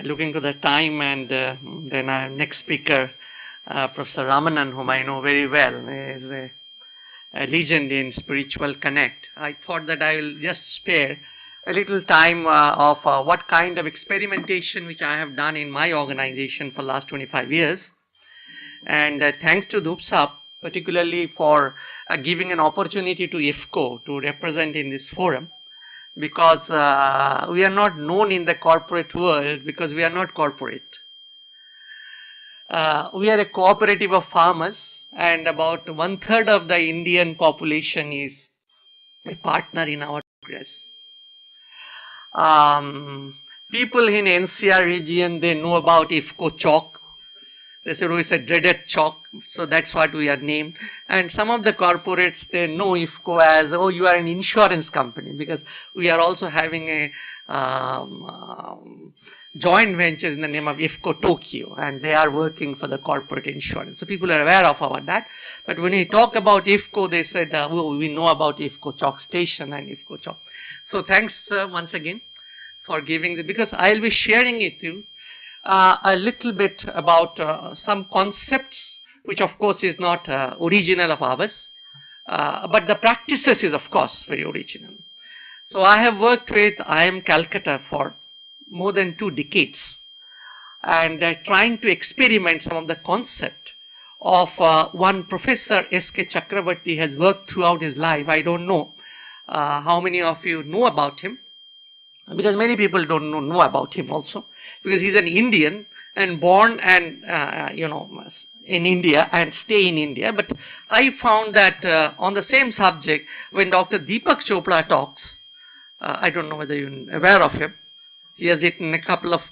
looking to the time, and then our next speaker, Professor Ramanan, whom I know very well, is a legend in spiritual connect. I thought that I will just spare a little time of what kind of experimentation which I have done in my organization for the last 25 years. And thanks to DUPSAP, particularly for giving an opportunity to IFFCO to represent in this forum, because we are not known in the corporate world because we are not corporate. We are a cooperative of farmers, and about 1/3 of the Indian population is a partner in our progress. People in NCR region, they know about IFFCO chalk. They said, oh, it's a dreaded chalk, so that's what we are named. And some of the corporates, they know IFFCO as, oh, you are an insurance company, because we are also having a joint venture in the name of IFFCO Tokyo, and they are working for the corporate insurance. So people are aware of that. But when we talk about IFFCO, they said, oh, we know about IFFCO chalk station and IFFCO chalk. So thanks once again for giving it, because I'll be sharing it with you a little bit about some concepts, which of course is not original of ours, but the practices is of course very original. So I have worked with IIM Calcutta for more than 2 decades, and trying to experiment some of the concept of one Professor S.K. Chakravarti has worked throughout his life. I don't know how many of you know about him, because many people don't know about him also, because he's an Indian and born and in India and stay in India. But I found that on the same subject, when Dr. Deepak Chopra talks, I don't know whether you're aware of him. He has written a couple of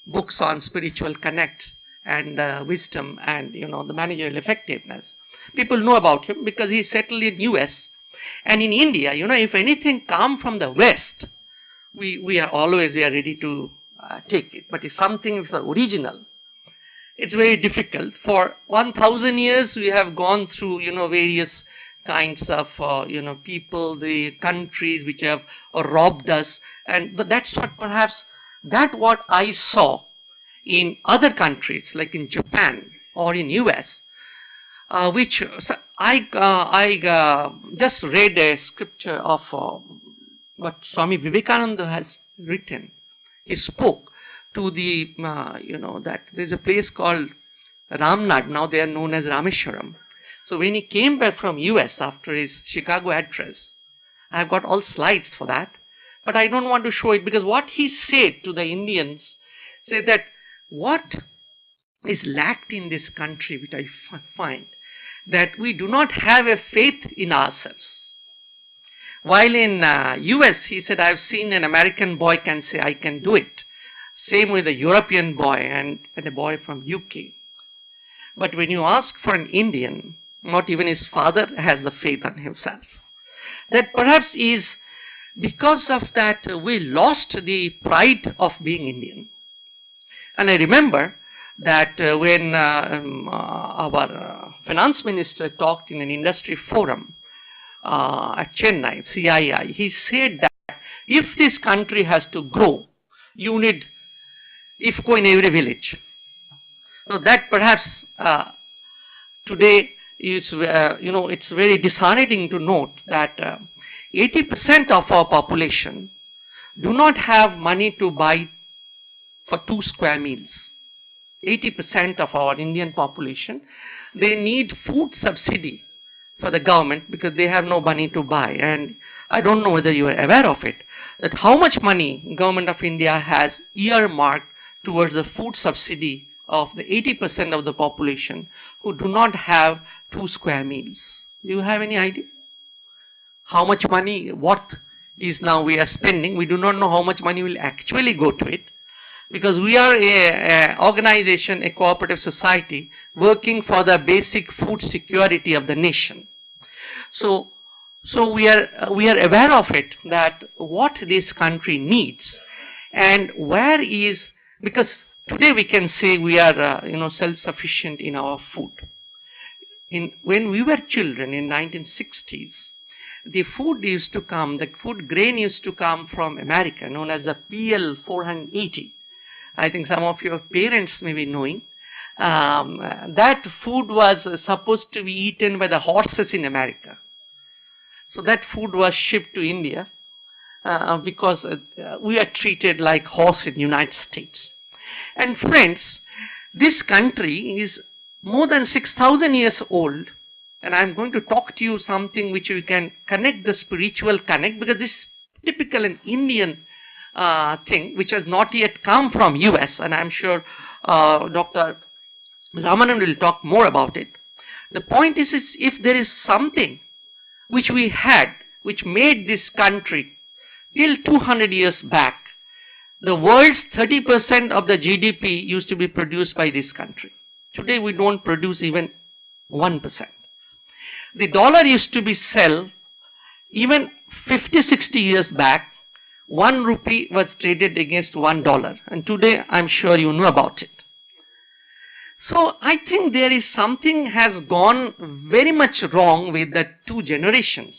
books on spiritual connect and wisdom and the managerial effectiveness. People know about him because he's settled in US. And in India, if anything comes from the West, we are ready to take it. But if something is original, it's very difficult. For 1,000 years, we have gone through, various kinds of, people, the countries which have robbed us. But that's what perhaps, what I saw in other countries, like in Japan or in US, which I just read a scripture of what Swami Vivekananda has written. He spoke to the, that there's a place called Ramnad, now they are known as Rameshwaram. So when he came back from US after his Chicago address, I've got all slides for that, but I don't want to show it, because what he said to the Indians, said that what is lacked in this country, which I find, that we do not have a faith in ourselves. While in US, he said, I've seen an American boy can say, I can do it. Same with a European boy and a boy from UK. But when you ask for an Indian, not even his father has the faith on himself. That perhaps is because of that we lost the pride of being Indian. And I remember that when our finance minister talked in an industry forum at Chennai, CII, he said that if this country has to grow, you need IFFCO in every village. So that perhaps today is, it's very disheartening to note that 80% of our population do not have money to buy for 2 square meals. 80% of our Indian population, they need food subsidy for the government because they have no money to buy. And I don't know whether you are aware of it, that how much money government of India has earmarked towards the food subsidy of the 80% of the population who do not have 2 square meals. Do you have any idea? How much money, what is now we are spending? We do not know how much money will actually go to it, because we are an organization, a cooperative society, working for the basic food security of the nation. So we are aware of it, that what this country needs, and where is, because today we can say we are self-sufficient in our food. When we were children in 1960s, the food used to come, the food grain used to come from America, known as the PL 480. I think some of your parents may be knowing. That food was supposed to be eaten by the horses in America. So that food was shipped to India because we are treated like horse in the United States. And friends, this country is more than 6,000 years old, and I'm going to talk to you something which we can connect the spiritual connect, because this is typical an Indian thing which has not yet come from US, and I'm sure Dr. Ramanan will talk more about it. The point is if there is something which we had, which made this country till 200 years back, the world's 30% of the GDP used to be produced by this country. Today we don't produce even 1%. The dollar used to be sell even 50, 60 years back, 1 rupee was traded against $1. And today I'm sure you know about it. So I think there is something has gone very much wrong with the two generations,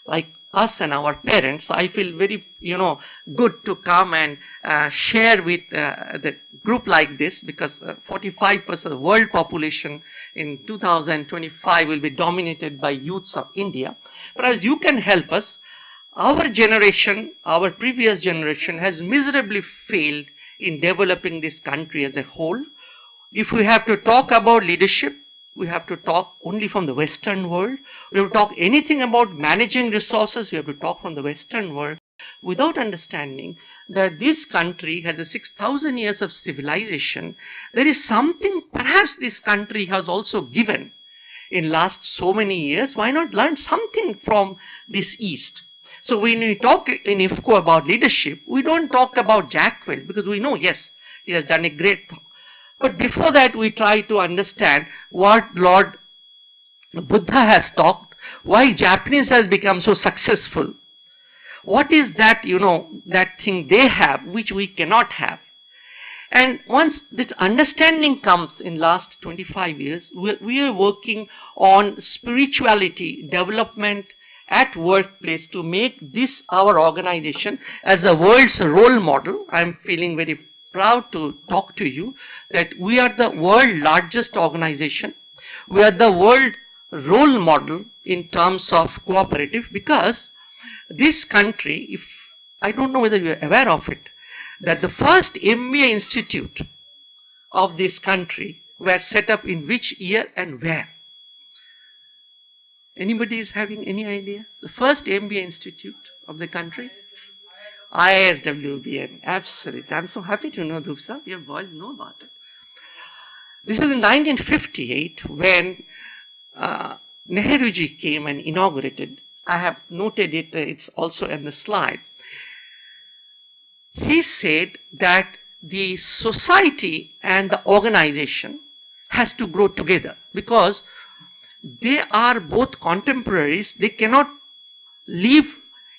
like us and our parents. I feel very, good to come and share with the group like this, because 45% of the world population in 2025 will be dominated by youths of India. But as you can help us, our generation, our previous generation has miserably failed in developing this country as a whole. If we have to talk about leadership, we have to talk only from the Western world. We have to talk anything about managing resources, we have to talk from the Western world, without understanding that this country has a 6,000 years of civilization. There is something perhaps this country has also given in last so many years. Why not learn something from this East? So when we talk in IFFCO about leadership, we don't talk about Jack Welch, because we know, yes, he has done a great thing. But before that, we try to understand what Lord Buddha has talked, why Japanese has become so successful. What is that, that thing they have, which we cannot have? And once this understanding comes in last 25 years, we are working on spirituality development at workplace to make this our organization as the world's role model. I'm feeling very proud to talk to you that we are the world's largest organization. We are the world role model in terms of cooperative, because this country, if I don't know whether you are aware of it, that the first MBA institute of this country were set up in which year and where? Anybody is having any idea? The first MBA institute of the country? ISWBM, absolutely. I'm so happy to know, Dhupsa, your boys know about it. This is in 1958 when Nehruji came and inaugurated. I have noted it, it's also in the slide. He said that the society and the organization has to grow together, because they are both contemporaries. They cannot live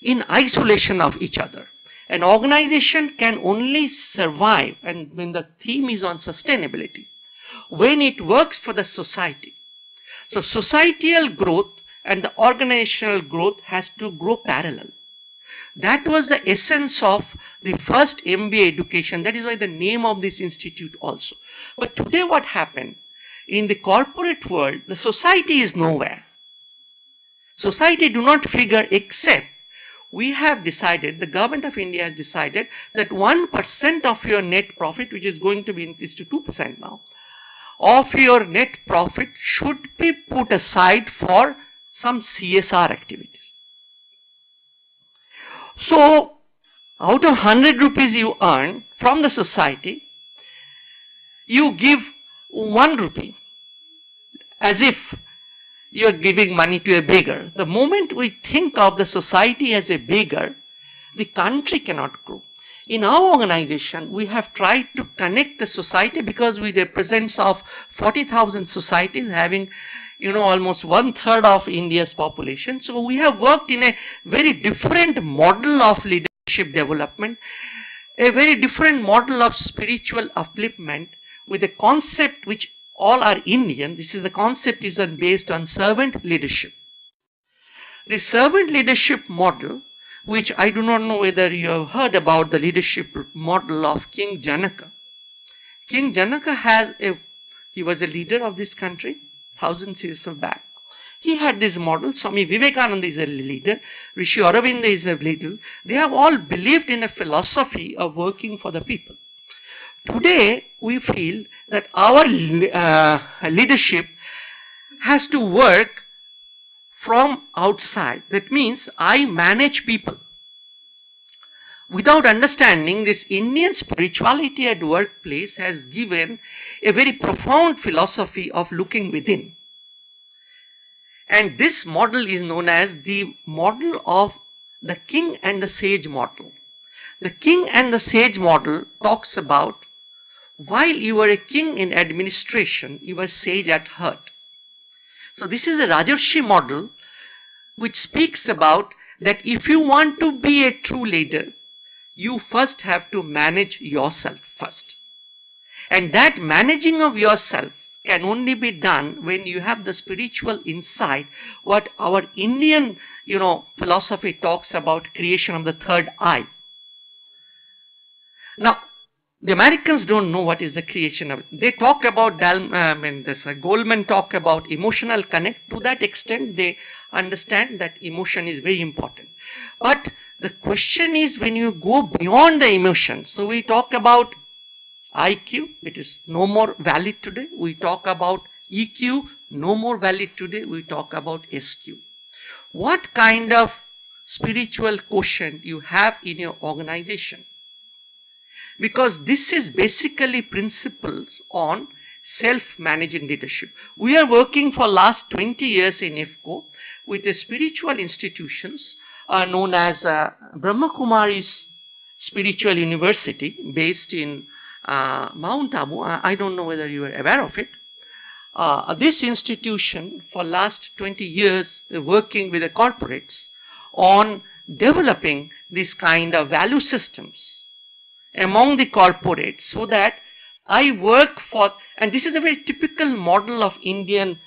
in isolation of each other. An organization can only survive, and when the theme is on sustainability, when it works for the society. So societal growth and the organizational growth has to grow parallel. That was the essence of the first MBA education. That is why the name of this institute also. But today what happened? In the corporate world, the society is nowhere. Society do not figure, except we have decided, the government of India has decided that 1% of your net profit, which is going to be increased to 2% now, of your net profit should be put aside for some CSR activities. So, out of 100 rupees you earn from the society, you give 1 rupee, as if you are giving money to a beggar. The moment we think of the society as a beggar, the country cannot grow. In our organization, we have tried to connect the society, because we represent of 40,000 societies having, almost 1/3 of India's population. So we have worked in a very different model of leadership development, a very different model of spiritual upliftment, with a concept which all are Indian. This is the concept is based on servant leadership. The servant leadership model, which I do not know whether you have heard about the leadership model of King Janaka. King Janaka he was a leader of this country thousands of years back. He had this model. Swami Vivekananda is a leader. Rishi Aurobindo is a leader. They have all believed in a philosophy of working for the people. Today, we feel that our leadership has to work from outside. That means I manage people. Without understanding, this Indian spirituality at workplace has given a very profound philosophy of looking within. And this model is known as the model of the king and the sage model. The king and the sage model talks about while you are a king in administration, you are sage at heart. So this is a Rajarshi model which speaks about that if you want to be a true leader, you first have to manage yourself first. And that managing of yourself can only be done when you have the spiritual insight, what our Indian, philosophy talks about, creation of the third eye. Now, the Americans don't know what is the creation of it. They talk about, Goldman talk about emotional connect. To that extent, they understand that emotion is very important. But the question is when you go beyond the emotion, so we talk about IQ, it is no more valid today. We talk about EQ, no more valid today. We talk about SQ. What kind of spiritual quotient you have in your organization? Because this is basically principles on self-managing leadership. We are working for last 20 years in IFFCO with the spiritual institutions known as Brahma Kumari's Spiritual University based in Mount Abu. I don't know whether you are aware of it. This institution for last 20 years working with the corporates on developing this kind of value systems among the corporates so that I work for, and this is a very typical model of Indian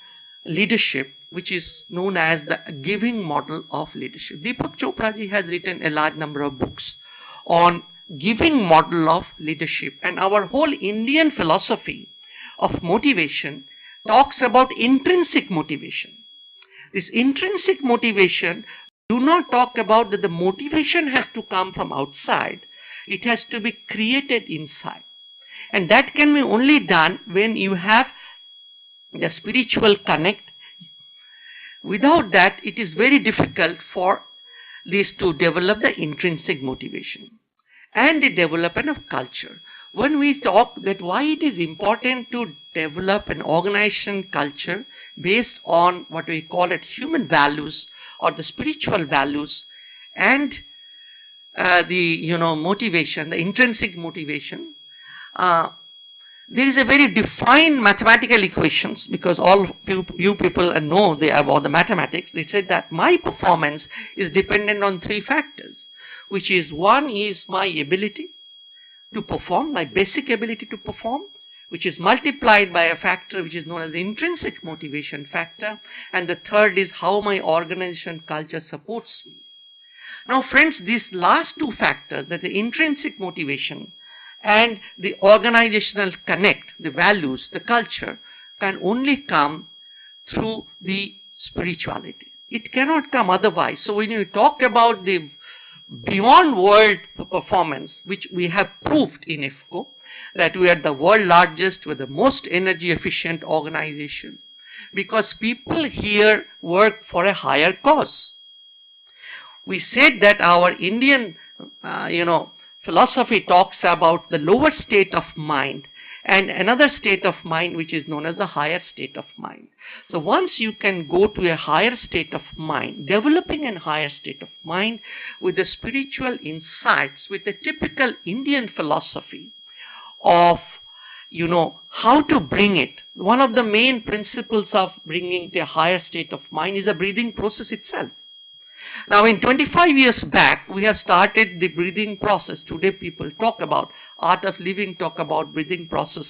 leadership, which is known as the giving model of leadership. Deepak Chopra ji has written a large number of books on giving model of leadership, and our whole Indian philosophy of motivation talks about intrinsic motivation. This intrinsic motivation do not talk about that the motivation has to come from outside. It has to be created inside. And that can be only done when you have the spiritual connect. Without that, it is very difficult for this to develop the intrinsic motivation and the development of culture. When we talk that why it is important to develop an organization culture based on what we call it human values or the spiritual values and the motivation, the intrinsic motivation, there is a very defined mathematical equations, because all you people know they have all the mathematics. They said that my performance is dependent on three factors, which is one is my ability to perform, my basic ability to perform, which is multiplied by a factor which is known as the intrinsic motivation factor, and the third is how my organization culture supports me. Now friends, these last two factors, that the intrinsic motivation and the organizational connect, the values, the culture, can only come through the spirituality. It cannot come otherwise. So when you talk about the beyond world performance, which we have proved in IFFCO, that we are the world largest, we're the most energy efficient organization, because people here work for a higher cause. We said that our Indian, philosophy talks about the lower state of mind and another state of mind which is known as the higher state of mind. So once you can go to a higher state of mind, developing a higher state of mind with the spiritual insights, with the typical Indian philosophy of, how to bring it. One of the main principles of bringing the higher state of mind is the breathing process itself. Now, in 25 years back, we have started the breathing process. Today, people talk about art of living, talk about breathing process.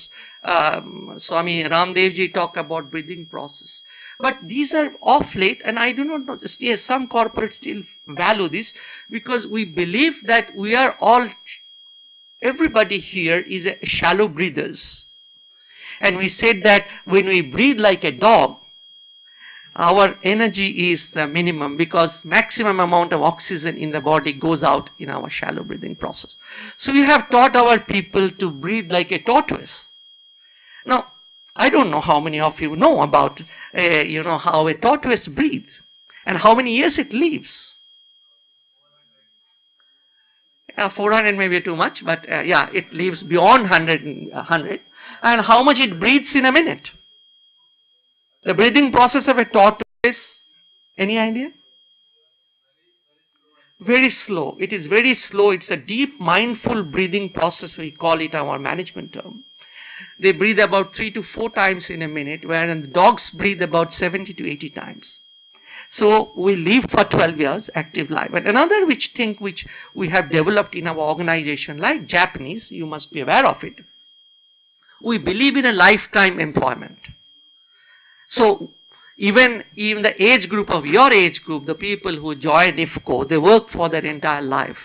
Swami Ramdev ji talk about breathing process. But these are off late, and I do not know, yes, some corporates still value this, because we believe that we are all, everybody here is a shallow breathers. And we said that when we breathe like a dog, our energy is the minimum, because maximum amount of oxygen in the body goes out in our shallow breathing process. So we have taught our people to breathe like a tortoise. Now, I don't know how many of you know about, how a tortoise breathes and how many years it lives. 400 may be too much, but yeah, it lives beyond 100. And how much it breathes in a minute? The breathing process of a tortoise, any idea? Very slow. It is very slow. It's a deep mindful breathing process, we call it our management term. They breathe about 3 to 4 times in a minute, whereas the dogs breathe about 70 to 80 times. So we live for 12 years, active life. And another thing which we have developed in our organization, like Japanese, you must be aware of it. We believe in a lifetime employment. So even in the age group of your age group, the people who join IFFCO, they work for their entire life.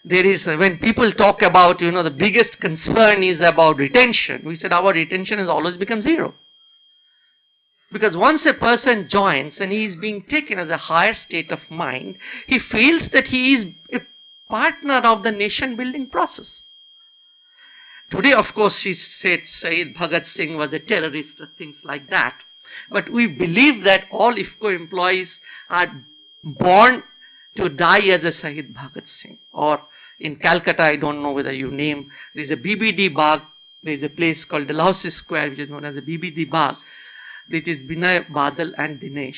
There is, when people talk about, the biggest concern is about retention, we said our retention has always become 0. Because once a person joins and he is being taken as a higher state of mind, he feels that he is a partner of the nation building process. Today, of course, she said Shahid Bhagat Singh was a terrorist or things like that. But we believe that all IFFCO employees are born to die as a Shahid Bhagat Singh. Or in Calcutta, I don't know whether you name, there is a BBD Bagh, there is a place called Dalhousie Square, which is known as a BBD Bagh. It is Binay, Badal and Dinesh.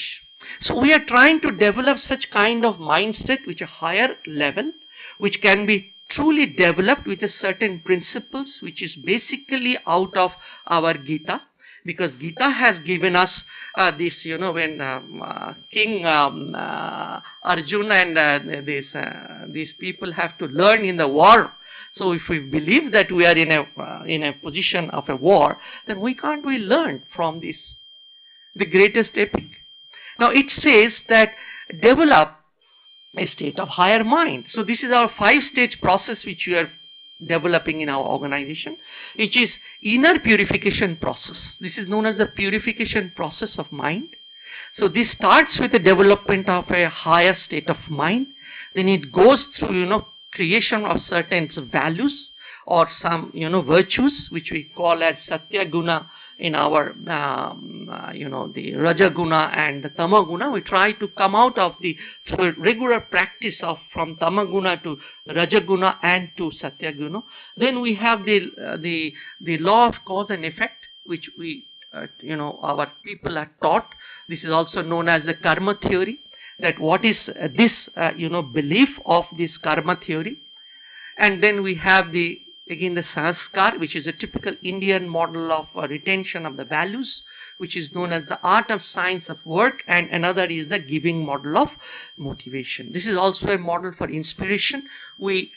So we are trying to develop such kind of mindset which a higher level, which can be truly developed with a certain principles, which is basically out of our Gita. Because Gita has given us this, when King Arjuna and these people have to learn in the war. So if we believe that we are in a position of a war, then why can't we learn from this, the greatest epic? Now it says that develop a state of higher mind. So this is our 5-stage process which we are developing in our organization, which is inner purification process. This is known as the purification process of mind. So this starts with the development of a higher state of mind. Then it goes through, creation of certain values or some, virtues, which we call as Satya Guna in our, the Raja Guna and the Tama Guna. We try to come out of the regular practice of from Tama Guna to Raja Guna and to Satya Guna. Then we have the law of cause and effect, which we, our people are taught. This is also known as the karma theory. That what is this, belief of this karma theory. And then we have again the sanskar, which is a typical Indian model of retention of the values, which is known as the art of science of work, and another is the giving model of motivation. This is also a model for inspiration. We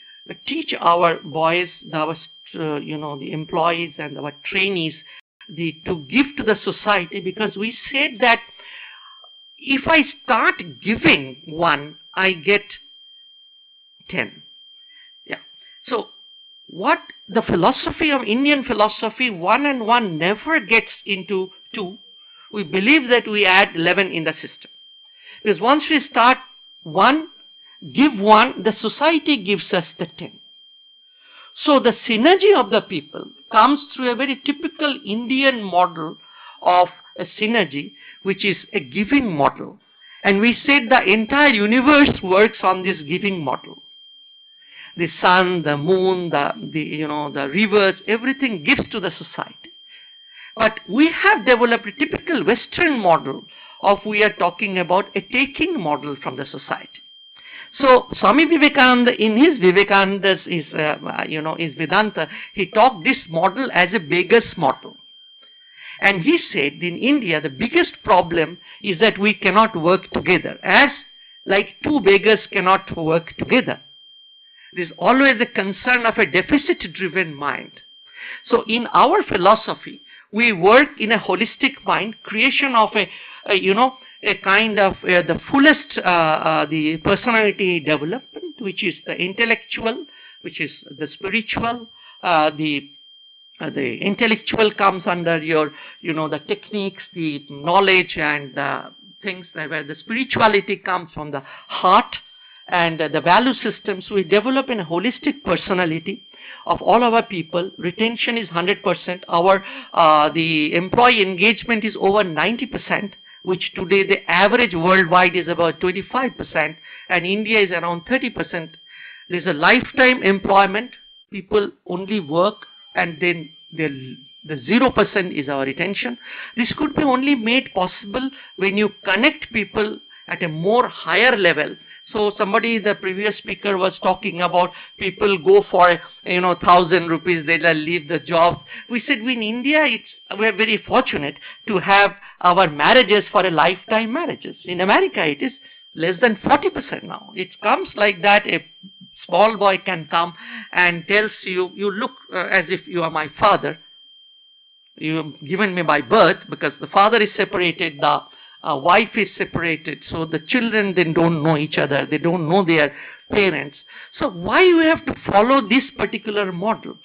teach our boys, the employees and our trainees to give to the society, because we said that if I start giving 1, I get 10. Yeah. So what the philosophy of Indian philosophy, 1 and 1 never gets into 2. We believe that we add 11 in the system. Because once we start 1, give 1, the society gives us the 10. So the synergy of the people comes through a very typical Indian model of a synergy, which is a giving model. And we said the entire universe works on this giving model. The sun, the moon, the rivers, everything gives to the society. But we have developed a typical Western model of, we are talking about a taking model from the society. So Swami Vivekananda, in his Vivekananda's is Vedanta, he talked this model as a beggar's model. And he said in India the biggest problem is that we cannot work together, as like 2 beggars cannot work together. There is always a concern of a deficit-driven mind. So in our philosophy, we work in a holistic mind, creation of a kind of the fullest the personality development, which is the intellectual, which is the spiritual, the intellectual comes under your, the techniques, the knowledge, and the things where the spirituality comes from the heart, and the value systems. We develop in a holistic personality of all our people. Retention is 100%. Our the employee engagement is over 90%, which today the average worldwide is about 25%, and India is around 30%. There's a lifetime employment. People only work, and then the 0% is our retention. This could be only made possible when you connect people at a more higher level. So somebody, the previous speaker was talking about people go for 1,000 rupees, they'll leave the job. We said in India, we're very fortunate to have our marriages for a lifetime marriages. In America, it is less than 40% now. It comes like that. A small boy can come and tells you, you look as if you are my father. You've given me by birth, because the father is separated, the wife is separated, so the children then don't know each other, they don't know their parents. So why we have to follow this particular model?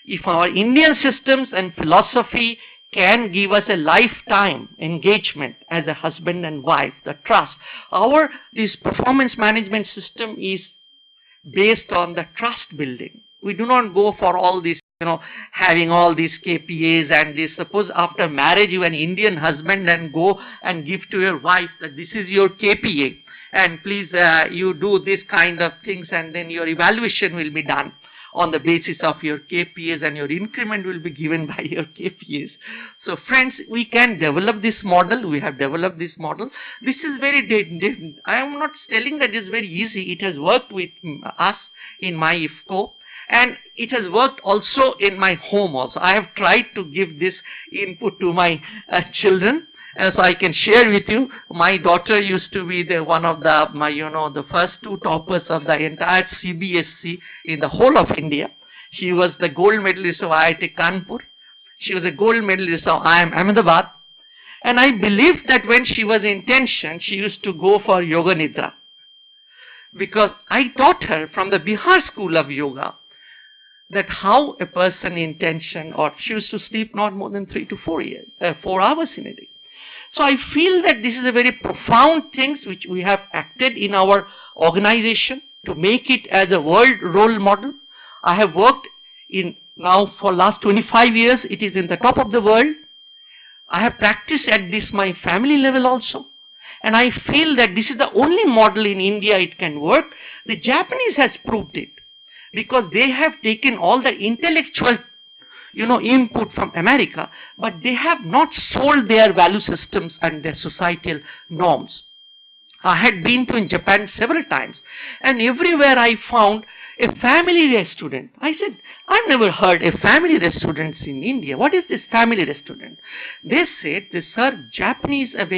If our Indian systems and philosophy can give us a lifetime engagement as a husband and wife, the trust, this performance management system is based on the trust building. We do not go for all this, having all these KPAs and this. Suppose after marriage you are an Indian husband and go and give to your wife that this is your KPA, and please you do this kind of things, and then your evaluation will be done on the basis of your KPAs, and your increment will be given by your KPAs. So friends, we can develop this model. We have developed this model. This is very different. I am not telling that it's very easy. It has worked with us in my IFFCO, and it has worked also in my home also. I have tried to give this input to my children. So I can share with you, my daughter used to be one of the first two toppers of the entire CBSC in the whole of India. She was the gold medalist of IIT Kanpur. She was a gold medalist of IIM Ahmedabad. And I believe that when she was in tension, she used to go for Yoga Nidra. Because I taught her from the Bihar school of yoga that how a person in tension, or she used to sleep not more than 3 to 4 hours in a day. So I feel that this is a very profound thing which we have acted in our organization to make it as a world role model. I have worked in now for last 25 years. It is in the top of the world. I have practiced at this my family level also. And I feel that this is the only model in India it can work. The Japanese has proved it, because they have taken all the intellectual input from America, but they have not sold their value systems and their societal norms. I had been to in Japan several times, and everywhere I found a family restaurant. I said, I've never heard a family restaurant in India. What is this family restaurant? They said, sir, Japanese are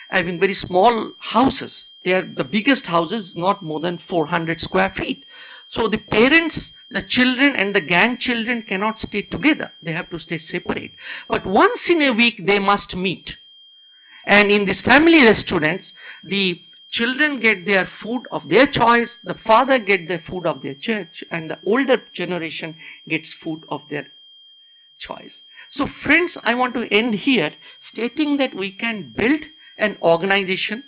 having very small houses. They are the biggest houses, not more than 400 square feet. So the parents, the children and the grandchildren cannot stay together. They have to stay separate. But once in a week they must meet. And in these family restaurants, the children get their food of their choice, the father gets the food of their church, and the older generation gets food of their choice. So friends, I want to end here stating that we can build an organization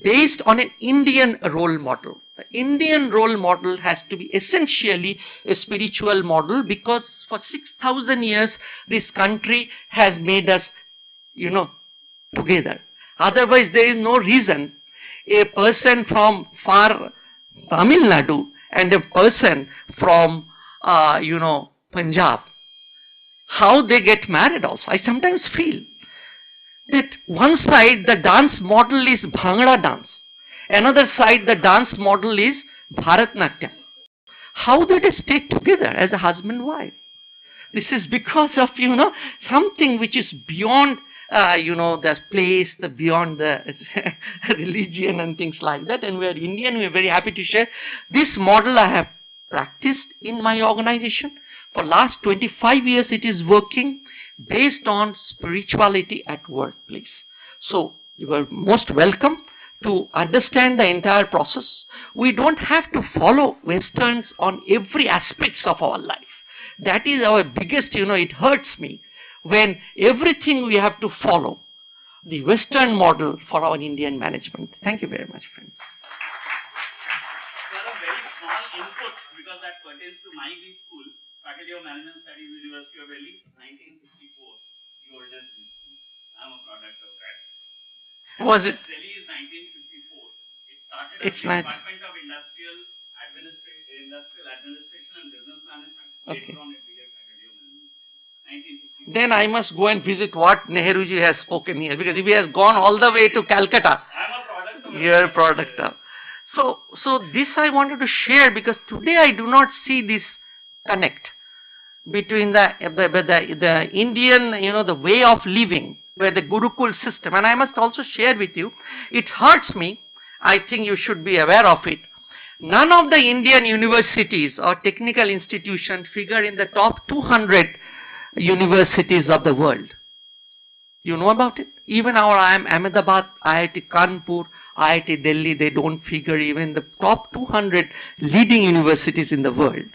based on an Indian role model. The Indian role model has to be essentially a spiritual model, because for 6,000 years this country has made us, together. Otherwise there is no reason a person from far Tamil Nadu and a person from, Punjab, how they get married also. I sometimes feel that one side the dance model is Bhangra dance. Another side, the dance model is Bharatnatyam. How do they stay together as a husband and wife? This is because of, something which is beyond, the place, beyond the religion and things like that. And we are Indian, we are very happy to share. This model I have practiced in my organization. For last 25 years it is working. based on spirituality at workplace. So you are most welcome to understand the entire process. We don't have to follow Westerns on every aspects of our life. That is our biggest, it hurts me when everything we have to follow the Western model for our Indian management. Thank you very much, friends. A very small input because that pertains to my school, Faculty of Management Studies, University of Delhi, 1954, the oldest school. I'm a product of that. Was it? Delhi is 1954. It started as the Department of Industrial Administration and Business Management. Okay. Later on it became Faculty of Management. 1954. Then I must go and visit what Nehruji has spoken here, because if he has gone all the way to Calcutta, I'm a product of you're a product of. So this I wanted to share because today I do not see this connect between the Indian, the way of living, where the Gurukul system, and I must also share with you, it hurts me. I think you should be aware of it. None of the Indian universities or technical institutions figure in the top 200 universities of the world. You know about it? Even our Ahmedabad, IIT Kanpur, IIT Delhi, they don't figure even in the top 200 leading universities in the world.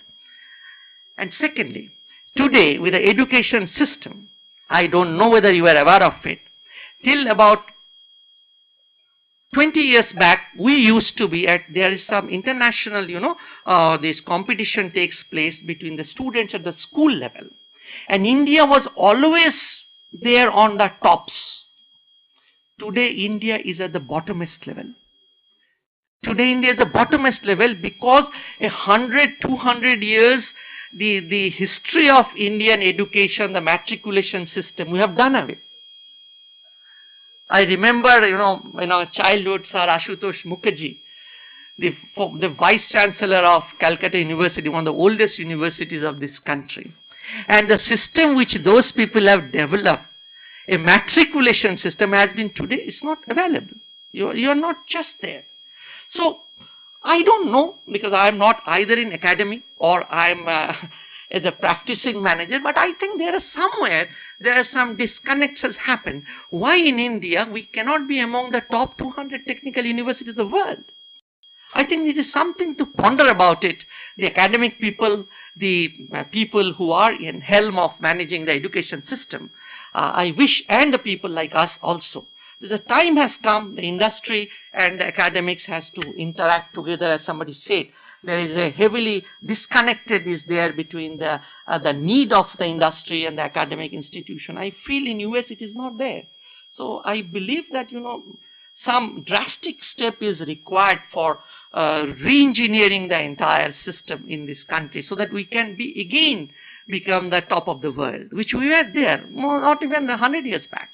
And secondly, today with the education system, I don't know whether you are aware of it, till about 20 years back, we used to be there is some international, this competition takes place between the students at the school level. And India was always there on the tops. Today, India is at the bottomest level. Today, India is the bottomest level because 100, 200 years, the history of Indian education, the matriculation system, we have done away. I remember, in our childhood, Sir Ashutosh Mukherjee, the Vice Chancellor of Calcutta University, one of the oldest universities of this country. And the system which those people have developed, a matriculation system has been today, is not available. You are not just there. So, I don't know, because I am not either in academy or I am as a practicing manager, but I think there are some disconnects has happened. Why in India we cannot be among the top 200 technical universities of the world? I think it is something to ponder about it. The academic people, the people who are in helm of managing the education system, I wish, and the people like us also. The time has come, the industry and the academics has to interact together, as somebody said. There is a heavily disconnected is there between the need of the industry and the academic institution. I feel in US it is not there. So I believe that, some drastic step is required for re-engineering the entire system in this country so that we can become the top of the world, which we were there, not even 100 years back.